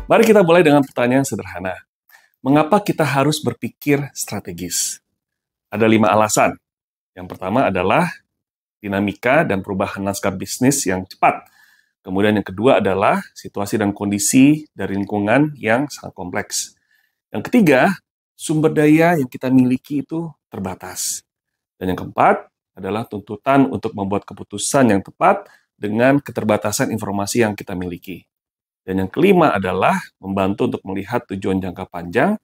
Mari kita mulai dengan pertanyaan sederhana. Mengapa kita harus berpikir strategis? Ada 5 alasan. Yang pertama adalah dinamika dan perubahan lanskap bisnis yang cepat. Kemudian yang kedua adalah situasi dan kondisi dari lingkungan yang sangat kompleks. Yang ketiga, sumber daya yang kita miliki itu terbatas. Dan yang keempat adalah tuntutan untuk membuat keputusan yang tepat dengan keterbatasan informasi yang kita miliki. Dan yang kelima adalah membantu untuk melihat tujuan jangka panjang,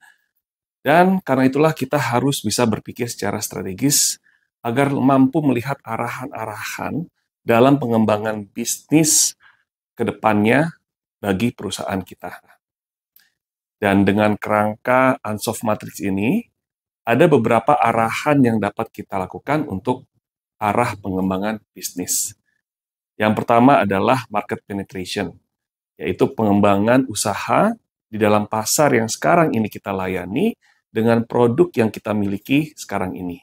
dan karena itulah kita harus bisa berpikir secara strategis agar mampu melihat arahan-arahan dalam pengembangan bisnis ke depannya bagi perusahaan kita. Dan dengan kerangka Ansoff Matrix ini, ada beberapa arahan yang dapat kita lakukan untuk arah pengembangan bisnis. Yang pertama adalah market penetration, yaitu pengembangan usaha di dalam pasar yang sekarang ini kita layani dengan produk yang kita miliki sekarang ini.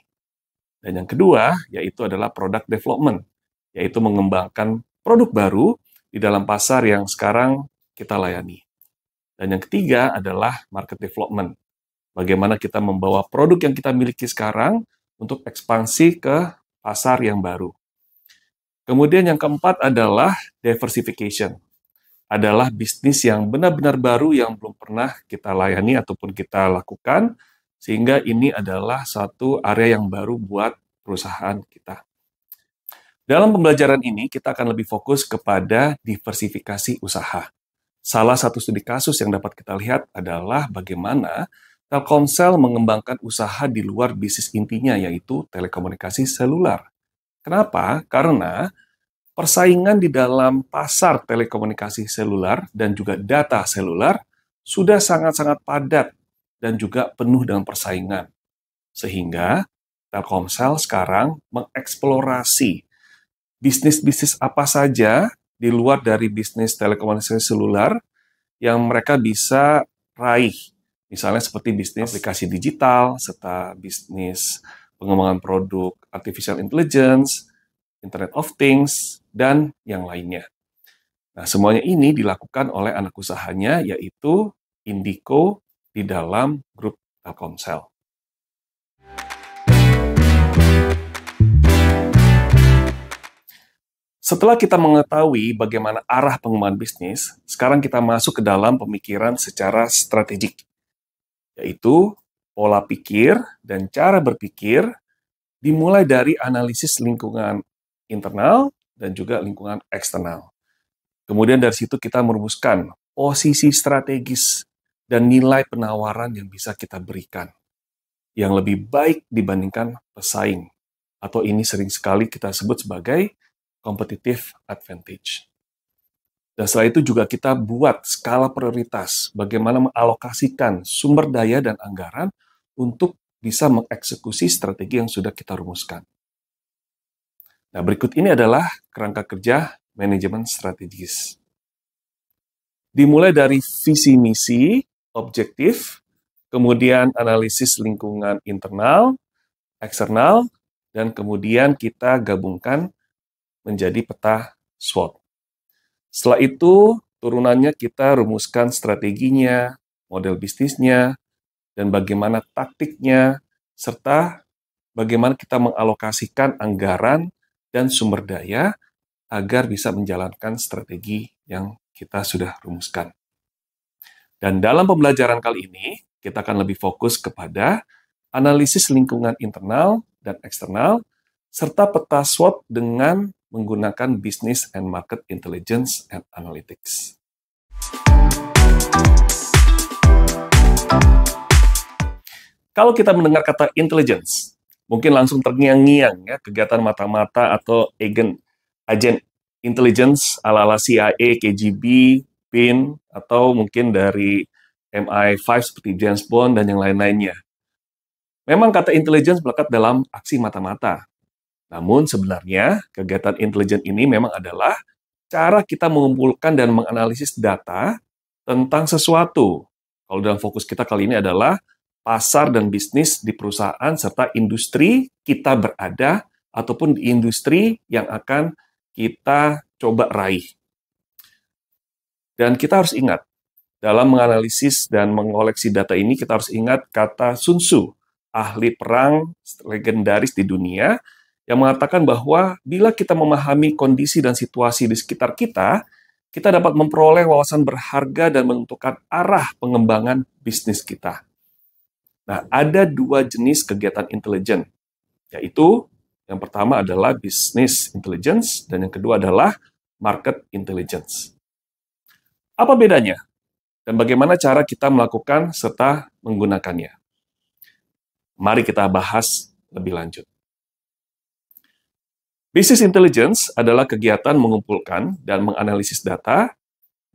Dan yang kedua, yaitu adalah product development, yaitu mengembangkan produk baru di dalam pasar yang sekarang kita layani. Dan yang ketiga adalah market development, bagaimana kita membawa produk yang kita miliki sekarang untuk ekspansi ke pasar yang baru. Kemudian yang keempat adalah diversification, adalah bisnis yang benar-benar baru yang belum pernah kita layani ataupun kita lakukan, sehingga ini adalah satu area yang baru buat perusahaan kita. Dalam pembelajaran ini, kita akan lebih fokus kepada diversifikasi usaha. Salah satu studi kasus yang dapat kita lihat adalah bagaimana Telkomsel mengembangkan usaha di luar bisnis intinya, yaitu telekomunikasi seluler. Kenapa? Karena persaingan di dalam pasar telekomunikasi seluler dan juga data seluler sudah sangat-sangat padat dan juga penuh dengan persaingan. Sehingga Telkomsel sekarang mengeksplorasi bisnis-bisnis apa saja di luar dari bisnis telekomunikasi seluler yang mereka bisa raih. Misalnya seperti bisnis aplikasi digital, serta bisnis pengembangan produk artificial intelligence, Internet of Things, dan yang lainnya. Nah, semuanya ini dilakukan oleh anak usahanya, yaitu Indiko di dalam grup Telkomsel. Setelah kita mengetahui bagaimana arah pengembangan bisnis, sekarang kita masuk ke dalam pemikiran secara strategik, yaitu pola pikir dan cara berpikir dimulai dari analisis lingkungan internal dan juga lingkungan eksternal. Kemudian dari situ kita merumuskan posisi strategis dan nilai penawaran yang bisa kita berikan, yang lebih baik dibandingkan pesaing, atau ini sering sekali kita sebut sebagai competitive advantage. Dan setelah itu juga kita buat skala prioritas, bagaimana mengalokasikan sumber daya dan anggaran untuk bisa mengeksekusi strategi yang sudah kita rumuskan. Nah, berikut ini adalah kerangka kerja manajemen strategis. Dimulai dari visi misi, objektif, kemudian analisis lingkungan internal, eksternal, dan kemudian kita gabungkan menjadi peta SWOT. Setelah itu, turunannya kita rumuskan strateginya, model bisnisnya, dan bagaimana taktiknya, serta bagaimana kita mengalokasikan anggaran dan sumber daya agar bisa menjalankan strategi yang kita sudah rumuskan. Dan dalam pembelajaran kali ini, kita akan lebih fokus kepada analisis lingkungan internal dan eksternal, serta peta SWOT dengan menggunakan Business and Market Intelligence and Analytics. Kalau kita mendengar kata intelligence, mungkin langsung terngiang-ngiang ya kegiatan mata-mata atau agen intelligence ala-ala CIA, KGB, PIN, atau mungkin dari MI5 seperti James Bond dan yang lain-lainnya. Memang kata intelligence melekat dalam aksi mata-mata. Namun sebenarnya kegiatan intelijen ini memang adalah cara kita mengumpulkan dan menganalisis data tentang sesuatu. Kalau dalam fokus kita kali ini adalah pasar dan bisnis di perusahaan serta industri kita berada ataupun di industri yang akan kita coba raih. Dan kita harus ingat Dalam menganalisis dan mengoleksi data ini, kita harus ingat kata Sun Tzu, ahli perang legendaris di dunia, yang mengatakan bahwa bila kita memahami kondisi dan situasi di sekitar kita, kita dapat memperoleh wawasan berharga dan menentukan arah pengembangan bisnis kita. Nah, ada dua jenis kegiatan intelijen, yaitu yang pertama adalah business intelligence dan yang kedua adalah market intelligence. Apa bedanya? Dan bagaimana cara kita melakukan serta menggunakannya? Mari kita bahas lebih lanjut. Business intelligence adalah kegiatan mengumpulkan dan menganalisis data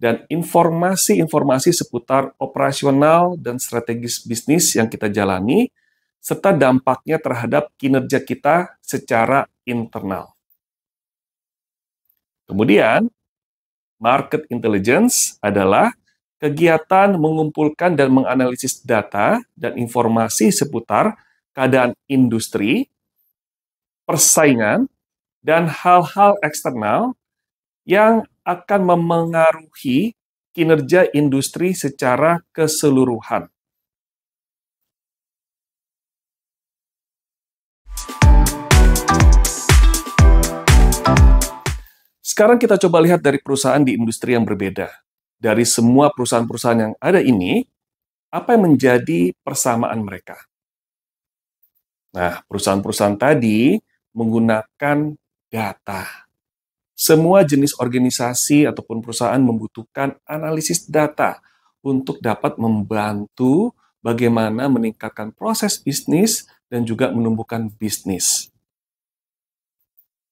dan informasi-informasi seputar operasional dan strategis bisnis yang kita jalani, serta dampaknya terhadap kinerja kita secara internal. Kemudian, market intelligence adalah kegiatan mengumpulkan dan menganalisis data dan informasi seputar keadaan industri, persaingan, dan hal-hal eksternal yang akan memengaruhi kinerja industri secara keseluruhan. Sekarang kita coba lihat dari perusahaan di industri yang berbeda. Dari semua perusahaan-perusahaan yang ada ini, apa yang menjadi persamaan mereka? Nah, perusahaan-perusahaan tadi menggunakan data. Semua jenis organisasi ataupun perusahaan membutuhkan analisis data untuk dapat membantu bagaimana meningkatkan proses bisnis dan juga menumbuhkan bisnis.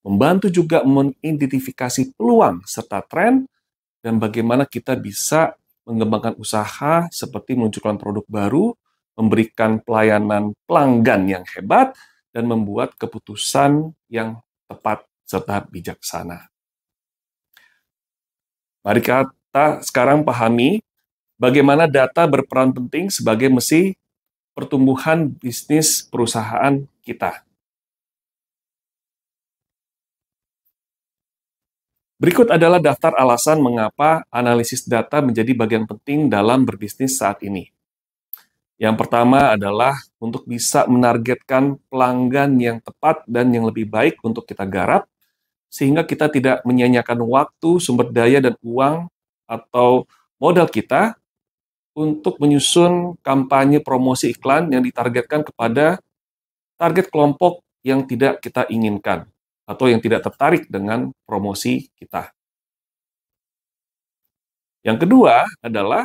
Membantu juga mengidentifikasi peluang serta tren dan bagaimana kita bisa mengembangkan usaha seperti meluncurkan produk baru, memberikan pelayanan pelanggan yang hebat, dan membuat keputusan yang tepat serta bijaksana. Mari kita sekarang pahami bagaimana data berperan penting sebagai mesin pertumbuhan bisnis perusahaan kita. Berikut adalah daftar alasan mengapa analisis data menjadi bagian penting dalam berbisnis saat ini. Yang pertama adalah untuk bisa menargetkan pelanggan yang tepat dan yang lebih baik untuk kita garap, sehingga kita tidak menyia-nyiakan waktu, sumber daya, dan uang atau modal kita untuk menyusun kampanye promosi iklan yang ditargetkan kepada target kelompok yang tidak kita inginkan atau yang tidak tertarik dengan promosi kita. Yang kedua adalah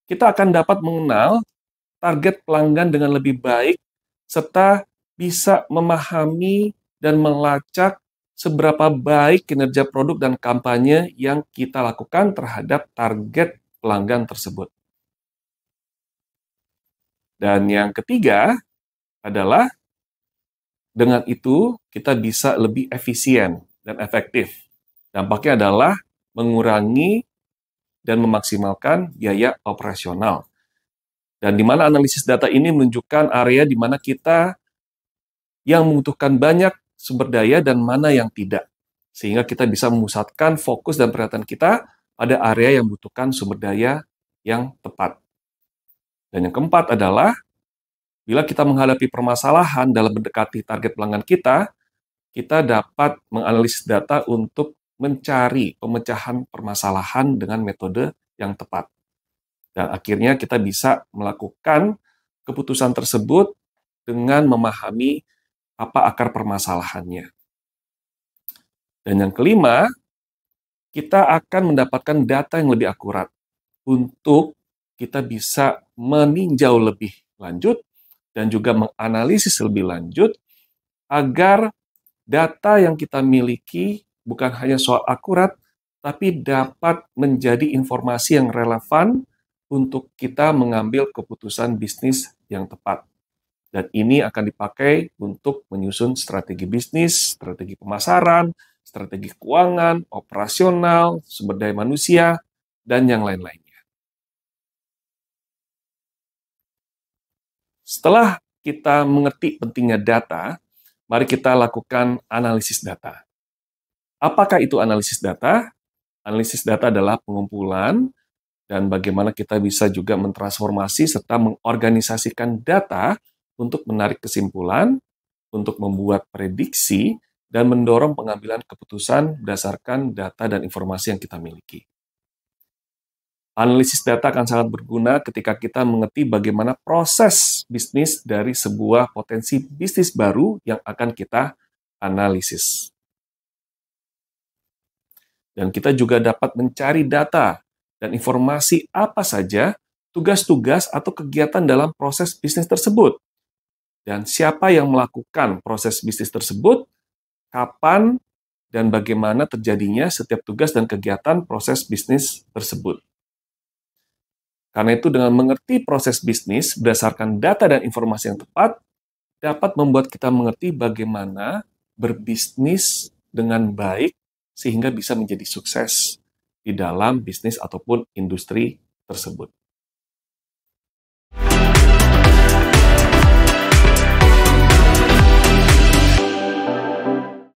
kita akan dapat mengenal target pelanggan dengan lebih baik serta bisa memahami dan melacak seberapa baik kinerja produk dan kampanye yang kita lakukan terhadap target pelanggan tersebut. Dan yang ketiga adalah dengan itu kita bisa lebih efisien dan efektif. Dampaknya adalah mengurangi dan memaksimalkan biaya operasional. Dan di mana analisis data ini menunjukkan area di mana kita yang membutuhkan banyak sumber daya dan mana yang tidak. Sehingga kita bisa memusatkan fokus dan perhatian kita pada area yang membutuhkan sumber daya yang tepat. Dan yang keempat adalah bila kita menghadapi permasalahan dalam mendekati target pelanggan kita dapat menganalisis data untuk mencari pemecahan permasalahan dengan metode yang tepat. Dan akhirnya kita bisa melakukan keputusan tersebut dengan memahami apa akar permasalahannya. Dan yang kelima, kita akan mendapatkan data yang lebih akurat untuk kita bisa meninjau lebih lanjut dan juga menganalisis lebih lanjut agar data yang kita miliki bukan hanya soal akurat, tapi dapat menjadi informasi yang relevan untuk kita mengambil keputusan bisnis yang tepat. Dan ini akan dipakai untuk menyusun strategi bisnis, strategi pemasaran, strategi keuangan, operasional, sumber daya manusia, dan yang lain-lainnya. Setelah kita mengerti pentingnya data, mari kita lakukan analisis data. Apakah itu analisis data? Analisis data adalah pengumpulan dan bagaimana kita bisa juga mentransformasi serta mengorganisasikan data untuk menarik kesimpulan, untuk membuat prediksi, dan mendorong pengambilan keputusan berdasarkan data dan informasi yang kita miliki. Analisis data akan sangat berguna ketika kita mengerti bagaimana proses bisnis dari sebuah potensi bisnis baru yang akan kita analisis. Dan kita juga dapat mencari data dan informasi apa saja tugas-tugas atau kegiatan dalam proses bisnis tersebut. Dan siapa yang melakukan proses bisnis tersebut, kapan, dan bagaimana terjadinya setiap tugas dan kegiatan proses bisnis tersebut. Karena itu, dengan mengerti proses bisnis berdasarkan data dan informasi yang tepat, dapat membuat kita mengerti bagaimana berbisnis dengan baik sehingga bisa menjadi sukses di dalam bisnis ataupun industri tersebut.